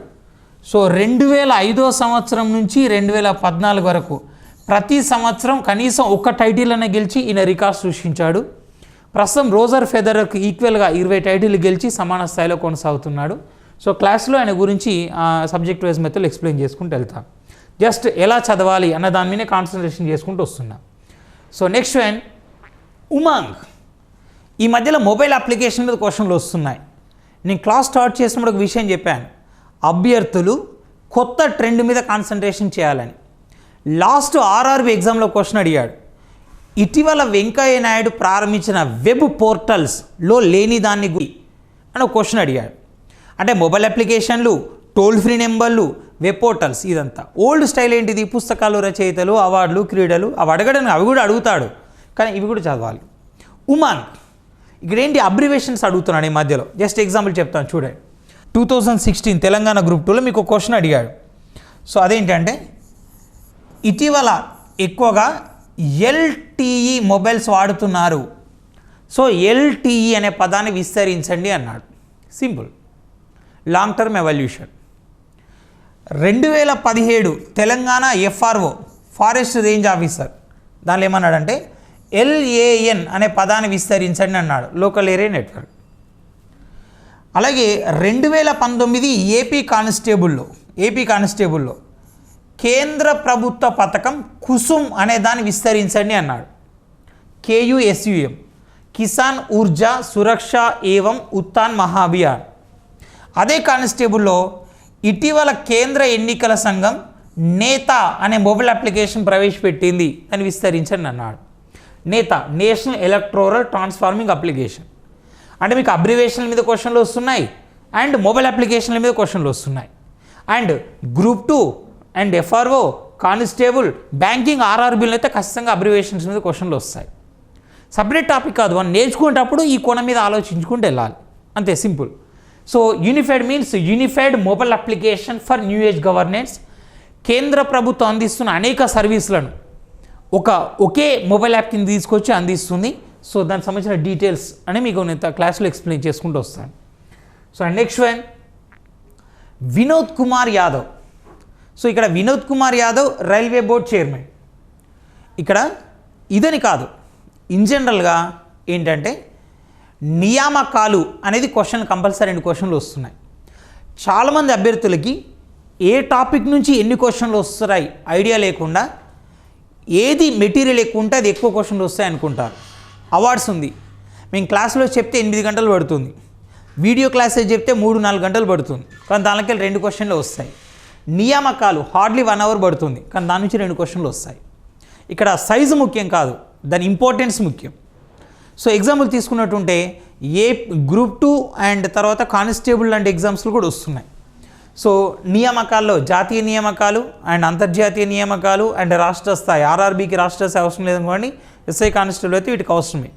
సో 2005 సంవత్సరం నుంచి 2014 వరకు ప్రతి సంవత్సరం కనీసం ఒక టైటిల్ అనే గెలిచి ఈయన రికార్డ్ సృష్టించాడు. ప్రస్తుతం రోజర్ ఫెదరర్కి ఈక్వల్గా 20 టైటిల్ గెలిచి సమాన స్థాయిలో కొనసాగుతున్నాడు. సో క్లాస్లో ఆయన గురించి సబ్జెక్ట్ వైజ్ మెథడ్ ఎక్స్ప్లెయిన్ చేసుకుంటూ వెళ్తాం. జస్ట్ ఎలా చదవాలి అన్న దాని మీదే కాన్సన్ట్రేషన్ చేసుకుంటూ వస్తున్నాం. So next one Umang. ఈ మధ్యలో మొబైల్ అప్లికేషన్ మీద క్వశ్చన్లు వస్తున్నాయి. నేను క్లాస్ స్టార్ట్ చేసినప్పుడు ఒక విషయం చెప్పాను, అభ్యర్థులు కొత్త ట్రెండ్ మీద కాన్సన్ట్రేషన్ చేయాలని. లాస్ట్ ఆర్ఆర్బి ఎగ్జామ్లో క్వశ్చన్ అడిగాడు, ఇటీవల వెంకయ్య నాయుడు ప్రారంభించిన వెబ్ పోర్టల్స్లో లేని దాన్ని అని ఒక క్వశ్చన్ అడిగాడు. అంటే మొబైల్ అప్లికేషన్లు, టోల్ ఫ్రీ నెంబర్లు, వెబ్ పోర్టల్స్, ఇదంతా ఓల్డ్ స్టైల్ ఏంటిది? పుస్తకాలు, రచయితలు, అవార్డులు, క్రీడలు అవి అడగడానికి అవి కూడా అడుగుతాడు కానీ ఇవి కూడా చదవాలి. ఉమాంగ్ ఇక్కడ ఏంటి అబ్రివేషన్స్ అడుగుతున్నాడు ఈ మధ్యలో. జస్ట్ ఎగ్జాంపుల్ చెప్తాను చూడండి. 2016 తెలంగాణ గ్రూప్ 2లో మీకు ఒక క్వశ్చన్ అడిగాడు. సో అదేంటంటే ఇటీవల ఎక్కువగా ఎల్టీఈ మొబైల్స్ వాడుతున్నారు. సో ఎల్టీఈ అనే పదాన్ని విస్తరించండి అన్నాడు. Simple, long term evolution. 2017 Telangana FRO forest range officer దానిలో ఏమన్నాడంటే ఎల్ఏఎన్ అనే పదాన్ని విస్తరించండి అన్నాడు, లోకల్ ఏరియా నెట్వర్క్. అలాగే 2019 ఏపీ కానిస్టేబుల్లో కేంద్ర ప్రభుత్వ పథకం కుసుమ్ అనే దాన్ని విస్తరించండి అన్నాడు, KUSUM, కిసాన్ ఊర్జా సురక్ష ఏవం ఉత్థాన్ మహాభియాన్. అదే కానిస్టేబుల్లో ఇటీవల కేంద్ర ఎన్నికల సంఘం నేత అనే మొబైల్ అప్లికేషన్ ప్రవేశపెట్టింది అని విస్తరించండి అన్నాడు. నేత, నేషనల్ ఎలక్టోరల్ ట్రాన్స్ఫార్మింగ్ అప్లికేషన్. అంటే మీకు అబ్రివేషన్ల మీద క్వశ్చన్లు వస్తున్నాయి అండ్ మొబైల్ అప్లికేషన్ల మీద క్వశ్చన్లు వస్తున్నాయి. And group 2 and FRO, constable, banking, ఆర్ఆర్బీలు అయితే ఖచ్చితంగా అబ్రివేషన్స్ మీద క్వశ్చన్లు వస్తాయి. సపరేట్ టాపిక్ కాదు, మనం నేర్చుకునేటప్పుడు ఈ కోణం మీద ఆలోచించుకుంటూ వెళ్ళాలి, అంతే, simple. So unified means unified mobile application for new age governance. కేంద్ర ప్రభుత్వం అందిస్తున్న అనేక సర్వీసులను ఒకే మొబైల్ యాప్ కింద తీసుకొచ్చి అందిస్తుంది. సో దానికి సంబంధించిన డీటెయిల్స్ అని మీకు నేను క్లాస్లో ఎక్స్ప్లెయిన్ చేసుకుంటూ వస్తాను. So and next one Vinod Kumar Yadav. So ఇక్కడ Vinod Kumar Yadav railway board chairman. ఇక్కడ ఇదని కాదు, ఇన్ జనరల్గా ఏంటంటే నియామకాలు అనేది క్వశ్చన్ కంపల్సరీ 2 క్వశ్చన్లు వస్తున్నాయి. చాలామంది అభ్యర్థులకి ఏ టాపిక్ నుంచి ఎన్ని క్వశ్చన్లు వస్తున్నాయి ఐడియా లేకుండా ఏది మెటీరియల్ ఎక్కువ ఉంటే అది ఎక్కువ క్వశ్చన్లు వస్తాయి అనుకుంటారు. అవార్డ్స్ ఉంది, మేము క్లాస్లో చెప్తే 8 గంటలు పడుతుంది, వీడియో క్లాసెస్ చెప్తే 3-4 గంటలు పడుతుంది, కానీ దానికి 2 క్వశ్చన్లు వస్తాయి. నియామకాలు హార్డ్లీ 1 అవర్ పడుతుంది, కానీ దాని నుంచి 2 క్వశ్చన్లు వస్తాయి. ఇక్కడ సైజు ముఖ్యం కాదు, దాని ఇంపార్టెన్స్ ముఖ్యం. సో ఎగ్జాంపుల్ తీసుకున్నట్టుంటే ఏ గ్రూప్ 2 అండ్ తర్వాత కానిస్టేబుల్ లాంటి ఎగ్జామ్స్లు కూడా వస్తున్నాయి. సో నియామకాల్లో జాతీయ నియామకాలు అండ్ అంతర్జాతీయ నియామకాలు అండ్ రాష్ట్ర స్థాయి, ఆర్ఆర్బీకి రాష్ట్ర స్థాయి అవసరం లేదనుకోండి, ఎస్ఐ కానిస్టేబుల్ అయితే వీటికి అవసరమే.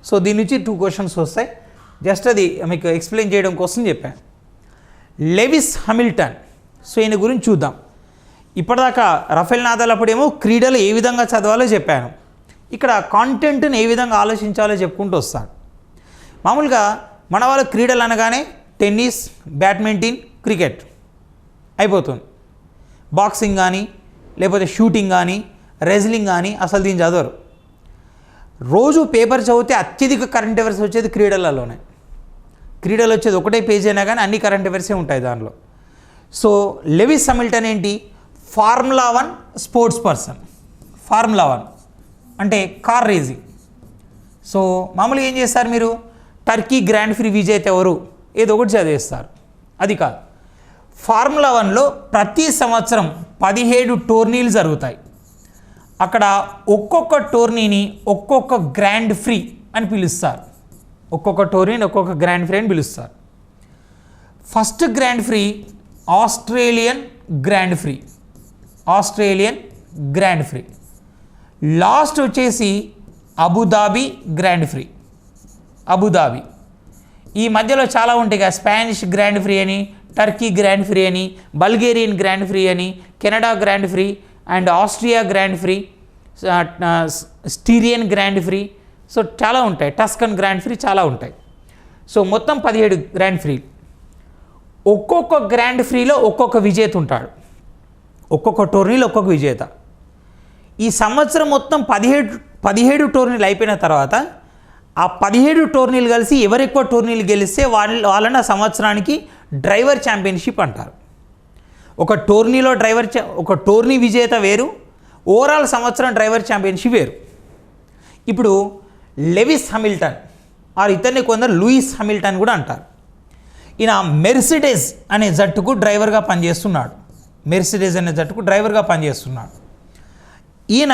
సో దీని నుంచి 2 క్వశ్చన్స్ వస్తాయి. జస్ట్ అది మీకు ఎక్స్ప్లెయిన్ చేయడం కోసం చెప్పాను. Lewis Hamilton. సో ఈయన గురించి చూద్దాం. ఇప్పటిదాకా రఫేల్ నాదాల్ అప్పుడేమో క్రీడలు ఏ విధంగా చదవాలో చెప్పాను, ఇక్కడ కాంటెంట్ని ఏ విధంగా ఆలోచించాలో చెప్పుకుంటూ వస్తాను. మామూలుగా మన వాళ్ళ క్రీడలు అనగానే టెన్నిస్, బ్యాడ్మింటన్, క్రికెట్ అయిపోతుంది. బాక్సింగ్ కానీ లేకపోతే షూటింగ్ కానీ రెజ్లింగ్ కానీ అసలు దీన్ని చదవరు. రోజు పేపర్ చదివితే అత్యధిక కరెంట్ అఫైర్స్ వచ్చేది క్రీడలలోనే. క్రీడలు వచ్చేది ఒకటే పేజ్ అయినా కానీ అన్ని కరెంట్ అఫైర్సే ఉంటాయి దానిలో. సో లెవిస్ హామిల్టన్ ఏంటి, ఫార్ములా 1 స్పోర్ట్స్ పర్సన్. ఫార్ములా 1 అంటే కార్ రేసింగ్. సో మామూలుగా ఏం చేస్తారు మీరు, టర్కీ గ్రాండ్ ప్రీ విజేత ఎవరు ఏదో ఒకటి చదివేస్తారు. అది కాదు, ఫార్ములా 1లో ప్రతి సంవత్సరం 17 టోర్నీలు జరుగుతాయి. అక్కడ ఒక్కొక్క టోర్నీని ఒక్కొక్క గ్రాండ్ ప్రీ అని పిలుస్తారు. ఒక్కొక్క టోర్నీని ఒక్కొక్క గ్రాండ్ ప్రీ అని పిలుస్తారు. First grand prix Australian grand prix, Australian grand prix. Last వచ్చేసి అబుదాబి గ్రాండ్ ప్రీ, అబుదాబి. ఈ మధ్యలో చాలా ఉంటాయి కదా, స్పానిష్ గ్రాండ్ ప్రీ అని, టర్కీ గ్రాండ్ ప్రీ అని, బల్గేరియన్ గ్రాండ్ ప్రీ అని, Canada grand prix and Austria grand prix, Styrian grand prix. So చాలా ఉంటాయి, టస్కన్ గ్రాండ్ ప్రీ చాలా ఉంటాయి. సో మొత్తం 17 గ్రాండ్ ప్రీ. ఒక్కొక్క గ్రాండ్ ప్రీలో ఒక్కొక్క విజేత ఉంటాడు, ఒక్కొక్క టోర్నీలో ఒక్కొక్క విజేత. ఈ సంవత్సరం మొత్తం 17 టోర్నీలు అయిపోయిన తర్వాత ఆ 17 టోర్నీలు కలిసి ఎవరు ఎక్కువ టోర్నీలు గెలిస్తే వాళ్ళని ఆ సంవత్సరానికి డ్రైవర్ ఛాంపియన్షిప్ అంటారు. ఒక టోర్నీలో ఒక టోర్నీ విజేత వేరు, ఓవరాల్ సంవత్సరం డ్రైవర్ ఛాంపియన్షిప్ వేరు. ఇప్పుడు లెవిస్ హామిల్టన్ ఆర్ ఇతన్ని కొందరు లూయిస్ హామిల్టన్ కూడా అంటారు. ఈయన మెర్సిడెస్ అనే జట్టుకు డ్రైవర్గా పనిచేస్తున్నాడు. మెర్సిడెస్ అనే జట్టుకు డ్రైవర్గా పనిచేస్తున్నాడు. ఈయన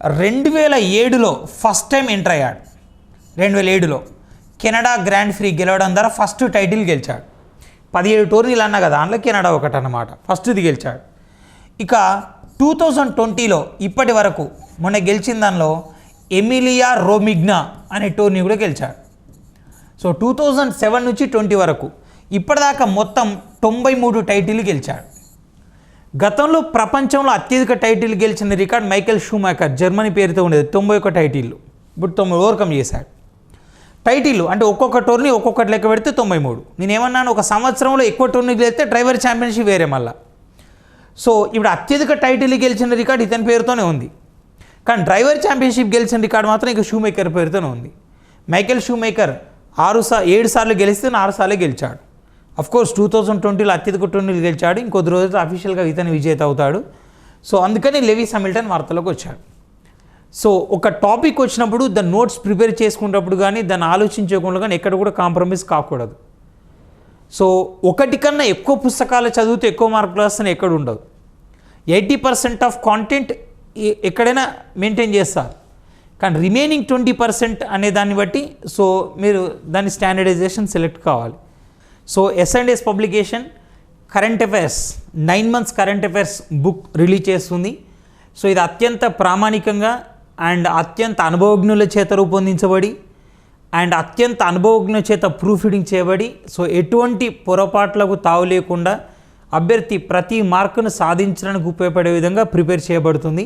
2007లో ఫస్ట్ టైం ఎంటర్ అయ్యాడు. 2007లో కెనడా గ్రాండ్ ప్రీ గెలవడం ద్వారా ఫస్ట్ టైటిల్ గెలిచాడు. 17 టోర్నీలు అన్నా కదా, అందులో కెనడా ఒకటి అన్నమాట, ఫస్ట్ది గెలిచాడు. ఇక 2020లో ఇప్పటి వరకు మొన్న గెలిచిన దానిలో ఎమిలియా రోమిగ్నా అనే టోర్నీ కూడా గెలిచాడు. సో 2007 నుంచి 20 వరకు ఇప్పటిదాకా మొత్తం 93 టైటిల్ గెలిచాడు. గతంలో ప్రపంచంలో అత్యధిక టైటిల్ గెలిచిన రికార్డ్ మైకేల్ షూమాకర్, జర్మనీ పేరుతో ఉండేది, 91 టైటిళ్ళు. ఇప్పుడు 9 ఓవర్కమ్ చేశాడు. టైటిల్ అంటే ఒక్కొక్క టోర్నీ ఒక్కొక్కటి లెక్క పెడితే 93. నేనేమన్నాను, ఒక సంవత్సరంలో ఎక్కువ టోర్నీలు గెలిస్తే డ్రైవర్ ఛాంపియన్షిప్ వేరే మళ్ళా. సో ఇప్పుడు అత్యధిక టైటిల్ గెలిచిన రికార్డ్ ఇతని పేరుతోనే ఉంది, కానీ డ్రైవర్ ఛాంపియన్షిప్ గెలిచిన రికార్డు మాత్రం ఇక షూమేకర్ పేరుతోనే ఉంది. మైకేల్ షూమేకర్ 7 సార్లు గెలిస్తే 6 సార్లే గెలిచాడు. అఫ్కోర్స్ 2020లో అత్యధిక టోర్నీలు గెలిచాడు. ఇంకొద్ది రోజులు అఫీషియల్గా ఇతను విజేత అవుతాడు. సో అందుకని లెవిస్ హామిల్టన్ వార్తలోకి వచ్చాడు. సో ఒక టాపిక్ వచ్చినప్పుడు దాని నోట్స్ ప్రిపేర్ చేసుకున్నప్పుడు కానీ దాన్ని ఆలోచించకుండా కానీ ఎక్కడ కూడా కాంప్రమైజ్ కాకూడదు. సో ఒకటి కన్నా ఎక్కువ పుస్తకాలు చదివితే ఎక్కువ మార్కులు వస్తాయని ఎక్కడ ఉండదు. 80% ఆఫ్ కాంటెంట్ ఎక్కడైనా మెయింటైన్ చేస్తారు, కానీ రిమైనింగ్ 20% అనే దాన్ని బట్టి సో మీరు దాని స్టాండర్డైజేషన్ సెలెక్ట్ కావాలి. So S&S publication current affairs 9 months current affairs book release చేస్తుంది. సో ఇది అత్యంత ప్రామాణికంగా అండ్ అత్యంత అనుభవజ్ఞుల చేత రూపొందించబడి అండ్ అత్యంత అనుభవజ్ఞుల చేత ప్రూఫ్ రీడింగ్ చేయబడి, సో ఎటువంటి పొరపాట్లకు తావు లేకుండా అభ్యర్థి ప్రతి మార్కును సాధించడానికి ఉపయోగపడే విధంగా ప్రిపేర్ చేయబడుతుంది.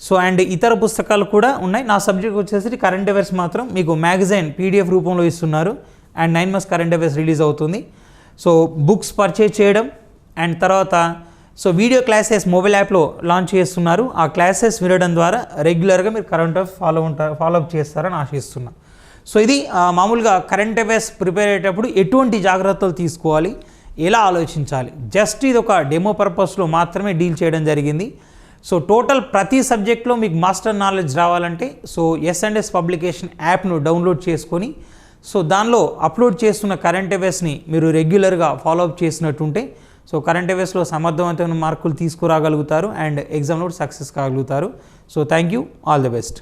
సో అండ్ ఇతర పుస్తకాలు కూడా ఉన్నాయి. నా సబ్జెక్ట్ వచ్చేసి కరెంట్ అఫైర్స్ మాత్రం మీకు మ్యాగజైన్ PDF రూపంలో ఇస్తున్నారు. And 9 months current affairs release అవుతుంది. సో బుక్స్ పర్చేజ్ చేయడం అండ్ తర్వాత సో వీడియో క్లాసెస్ మొబైల్ యాప్లో లాంచ్ చేస్తున్నారు. ఆ క్లాసెస్ వినడం ద్వారా రెగ్యులర్గా మీరు కరెంట్ అఫైర్స్ ఫాలో అప్ చేస్తారని ఆశిస్తున్నాను. సో ఇది మామూలుగా కరెంట్ అఫైర్స్ ప్రిపేర్ అయ్యేటప్పుడు ఎటువంటి జాగ్రత్తలు తీసుకోవాలి, ఎలా ఆలోచించాలి, జస్ట్ ఇది ఒక డెమో పర్పస్లో మాత్రమే డీల్ చేయడం జరిగింది. సో టోటల్ ప్రతి సబ్జెక్ట్లో మీకు మాస్టర్ నాలెడ్జ్ రావాలంటే సో S&S పబ్లికేషన్ యాప్ను డౌన్లోడ్ చేసుకొని సో దానిలో అప్లోడ్ చేస్తున్న కరెంట్ అఫైర్స్ని మీరు రెగ్యులర్గా ఫాలో అప్ చేసినట్టుంటే సో కరెంట్ అఫైర్స్లో సమర్థవంతమైన మార్కులు తీసుకురాగలుగుతారు అండ్ ఎగ్జామ్లో సక్సెస్ కాగలుగుతారు. So thank you, all the best.